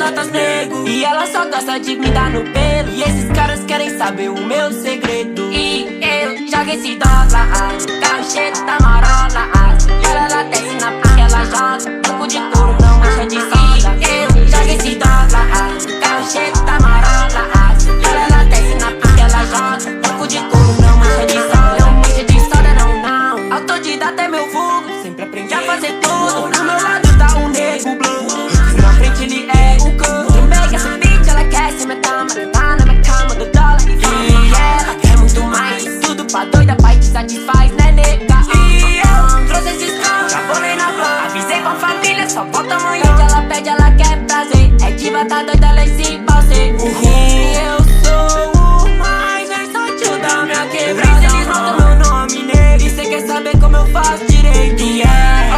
notas, nego. E ela só gosta de me dar no pelo. E esses caras querem saber o meu segredo. E eu jogo esse dólar, carro cheio da marola. E ela desce na pista, ela joga toco de couro, não mancha de soda. Eu jogo esse dólar, carro cheio da marola. E ela desce na pista, ela joga toco de couro, não mancha de soda. Não mancha de soda, não, não. Autodidata é meu vulgo, sempre aprendi a fazer tudo. Do meu lado tá um nego blanco, na frente ele é o cão. Trombei essa bitch, ela quer ser minha dama. Tá na minha cama do dólar e fama. E ela quer muito mais, tudo pra doida, pai te satisfaz, né, nega? E eu trouxe esses caras, já bolei na van. Avisei com a família, só volta amanhã. Pede, ela quer prazer. É diva, tá doida, ela é esse balsê. Eu sou o mais versátil da minha quebrada. Eles notam meu nome nele, e cê quer saber como eu faço direito.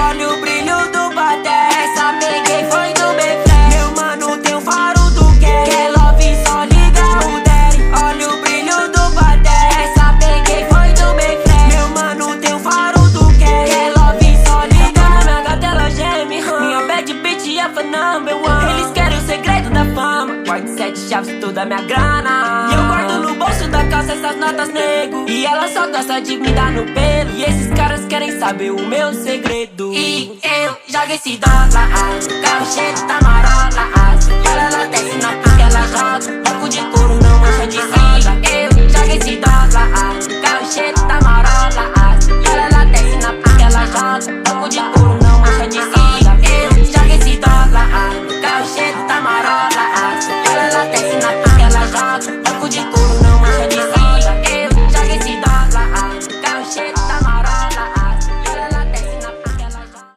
Olha o brilho do baté, essa peguei foi do Befé. Meu mano tem o faro do quer love, só liga o daddy. Olha o brilho do baté, essa peguei foi do Befé. Meu mano tem o faro do quer love, só liga. Minha gata ela geme, minha bad bitch é fã number one. Eles querem o segredo da fama, guardo 7 chaves toda minha grana. E eu guardo no bolso da calça essas notas, nego. E ela só gosta de me dar no pelo. E esses caras querem saber o meu segredo. E eu jogo esse dólar, carro cheio da marola. E ela desce na pista, ela joga toco de couro, não mancha de soda. Eu jogo esse dólar, carro cheio da marola.